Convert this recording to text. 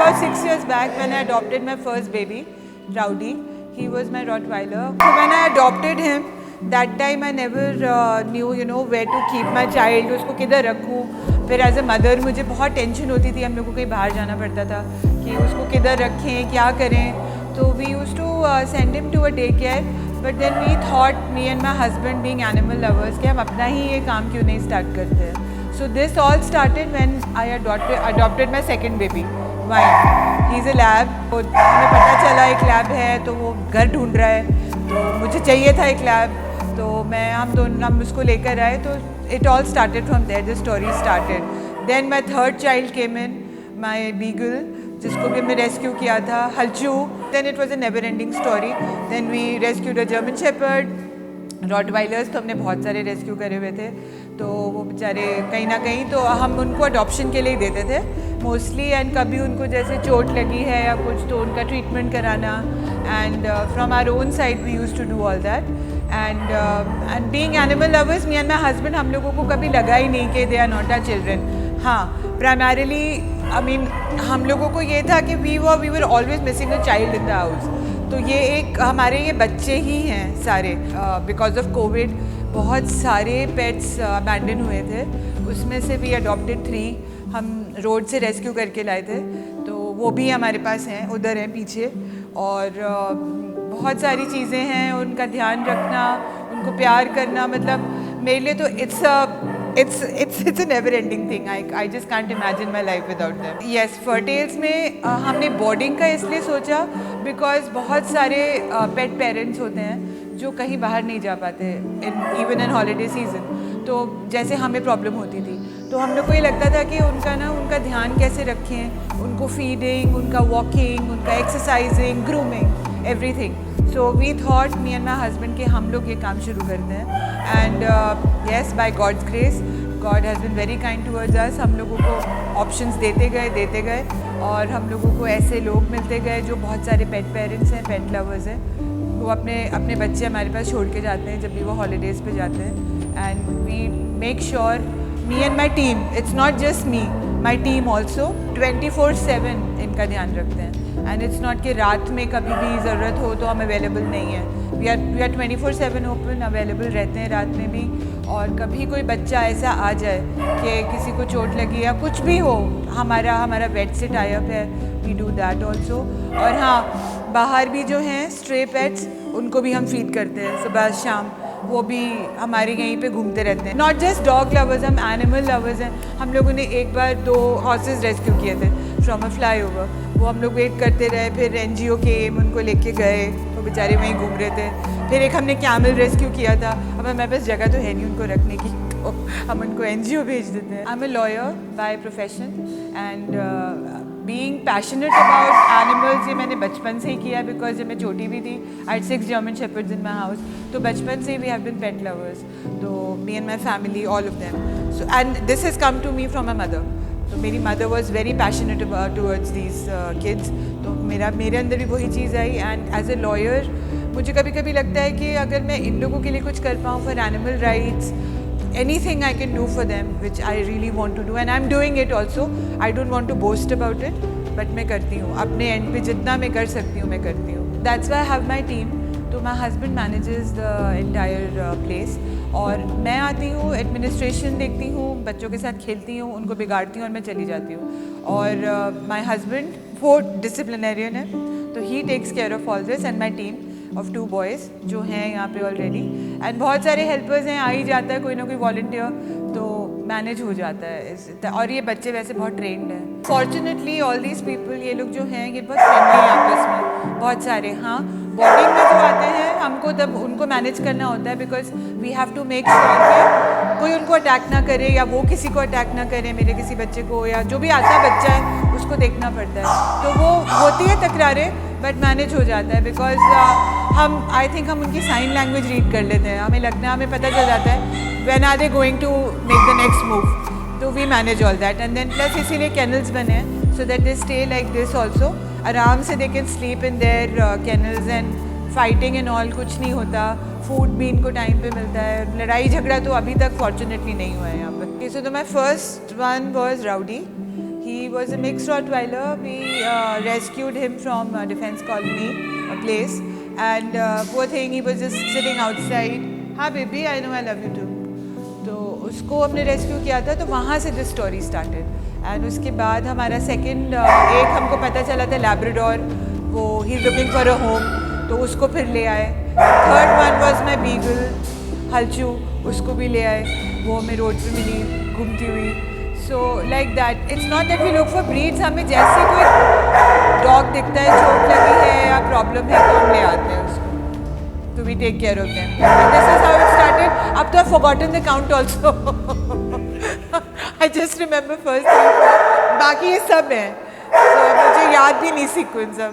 about 6 years back when I adopted my first baby, Rowdy. He was my Rottweiler. So when I adopted him, that time I never knew, where to keep my child. उसको किधर रखूँ. फिर as a mother मुझे बहुत tension होती थी. हम लोग को कहीं बाहर जाना पड़ता था कि उसको किधर रखें, क्या करें. तो we used to send him to a daycare. But then we thought, me and my husband being animal lovers, कि हम अपना ही ये काम क्यों नहीं start करते हैं. So this all started when I adopted my second baby. Why? He's a lab. तो हमें पता चला एक लैब है तो वो घर ढूंढ रहा है. तो मुझे चाहिए था एक लैब. तो हम उसको लेकर आए. तो it all started from there. The story started. Then my third child came in, my beagle, जिसको भी हमने रेस्क्यू किया था, हल्चू. Then it was a never-ending story. Then we rescued a German Shepherd. रॉटवाइलर्स तो हमने बहुत सारे रेस्क्यू करे हुए थे. तो वो बेचारे कहीं ना कहीं तो हम उनको अडॉप्शन के लिए ही देते थे मोस्टली. एंड कभी उनको जैसे चोट लगी है या कुछ तो उनका ट्रीटमेंट कराना. And from our own side we used to do all that. And being animal lovers, me and my husband, हम लोगों को कभी लगा ही नहीं कि they are not our children. हाँ, प्राइमरीली हम लोगों को ये था कि we were always missing a child in the house. तो ये एक हमारे ये बच्चे ही हैं सारे. बिकॉज ऑफ कोविड बहुत सारे पेट्स अबैंडन हुए थे. उसमें से भी अडॉप्टेड 3 हम रोड से रेस्क्यू करके लाए थे. तो वो भी हमारे पास हैं, उधर हैं पीछे. और बहुत सारी चीज़ें हैं. उनका ध्यान रखना, उनको प्यार करना, मतलब मेरे लिए तो it's a never ending thing. I just can't imagine my life without them. Yes, Furtails में हमने बोर्डिंग का इसलिए सोचा बिकॉज बहुत सारे पेट पेरेंट्स होते हैं जो कहीं बाहर नहीं जा पाते इवन इन हॉलीडे सीजन. तो जैसे हमें प्रॉब्लम होती थी तो हम लोग को ये लगता था कि उनका ध्यान कैसे रखें, उनको फीडिंग, उनका वॉकिंग, उनका exercising, grooming, everything. So we thought, me and my husband, कि हम लोग ये काम शुरू करते हैं. And yes, by God's grace, God has been very kind towards us. हम लोगों को ऑप्शंस देते गए और हम लोगों को ऐसे लोग मिलते गए जो बहुत सारे पेट पेरेंट्स हैं, पेट लवर्स हैं. वो अपने बच्चे हमारे पास छोड़ के जाते हैं जब भी वो हॉलीडेज़ पे जाते हैं. And we make sure, me and my team, it's not just me, my team also 24/7 इनका ध्यान रखते हैं. एंड इट्स नॉट कि रात में कभी भी ज़रूरत हो तो हम अवेलेबल नहीं हैं. वी आर 24/7 ओपन, अवेलेबल रहते हैं रात में भी. और कभी कोई बच्चा ऐसा आ जाए कि किसी को चोट लगी या कुछ भी हो, हमारा वेट से टाई अप है, वी डू दैट ऑल्सो. और हाँ, बाहर भी जो हैं स्ट्रे पेट्स, उनको भी हम फीड करते हैं सुबह शाम. वो भी हमारे यहीं पे घूमते रहते हैं. नॉट जस्ट डॉग लवर्स, हम एनिमल लवर्स हैं. हम लोगों ने एक बार 2 हॉर्सेस रेस्क्यू किए थे फ्रॉम अ फ्लाईओवर. वो हम लोग वेट करते रहे, फिर NGO केम, उनको लेके गए, वो बेचारे वहीं घूम रहे थे. फिर एक हमने कैमल रेस्क्यू किया था. अब हमारे पास जगह तो है नहीं उनको रखने की, तो हम उनको NGO भेज देते हैं. I am a lawyer by profession and being passionate about animals ये मैंने बचपन से ही किया. बिकॉज जब मैं छोटी भी थी, I had 6 German shepherds in my house. तो बचपन से we have been pet lovers. तो me and my family, all of them. So and this has come to me from my mother. तो मेरी mother was very passionate towards these kids. तो मेरे अंदर भी वही चीज़ आई. एंड एज ए लॉयर मुझे कभी कभी लगता है कि अगर मैं इन लोगों के लिए कुछ कर पाऊँ for animal rights, anything I can do for them which I really want to do, and I'm doing it also. I don't want to boast about it, but मैं करती हूँ अपने एंड पे जितना मैं कर सकती हूँ मैं करती हूँ. That's why I have my team. तो my husband manages the entire place. और मैं आती हूँ, एडमिनिस्ट्रेशन देखती हूँ, बच्चों के साथ खेलती हूँ, उनको बिगाड़ती हूँ और मैं चली जाती हूँ. और my husband वो डिसिप्लिनेरियन है, तो he takes care of all this, and my team of 2 boys जो हैं यहाँ पे ऑलरेडी. एंड बहुत सारे हेल्पर्स हैं, आ ही जाता है कोई ना कोई वॉल्टियर, तो मैनेज हो जाता है. और ये बच्चे वैसे बहुत ट्रेंड हैं. फॉर्चुनेटली ऑल दीज पीपल, ये लोग जो हैं ये बहुत फ्रेंडली हैं आपस में, बहुत सारे. हाँ, बोर्डिंग में जो आते हैं हमको तब उनको मैनेज करना होता है. Because we have to make sure कि कोई उनको अटैक ना करे या वो किसी को अटैक ना करे, मेरे किसी बच्चे को, या जो भी आता है बच्चा है उसको देखना पड़ता है. तो वो होती है तकरारें, बट मैनेज हो जाता है. बिकॉज आई थिंक हम उनकी साइन लैंग्वेज रीड कर लेते हैं. हमें लगता है, हमें पता चल जाता है when are they going to make the next move. तो we manage all that. And then plus इसीलिए केनल्स बने हैं so that they stay like this also. आराम से they can sleep in their kennels. And fighting and all कुछ नहीं होता. Food भी इनको टाइम पे मिलता है. लड़ाई झगड़ा तो अभी तक फॉर्चुनेटली नहीं हुआ है यहाँ पर. सो तो my first one was rowdy. He was a mixed Rottweiler. We rescued him from Defence Colony, a place, and poor thing, he was just sitting outside. हाँ baby, I know I love you too. तो उसको हमने rescue किया था, तो वहाँ से this story started. And उसके बाद हमारा सेकंड एक हमको पता चला था लैब्राडोर, वो ही लुकिंग फॉर अ होम, तो उसको फिर ले आए. Third one was my beagle Halchu, उसको भी ले आए, वो हमें रोड पे मिली घूमती हुई. So like that, it's not that we look for breeds. हमें जैसे कोई डॉग दिखता है, चोट लगी है या प्रॉब्लम है, तो हम ले आते हैं उसको. So we take care of them. And this is how it started. Up to I've forgotten the count also. I just remember first 3, 4. बाकी ये सब है. So मुझे याद भी नहीं sequence अब.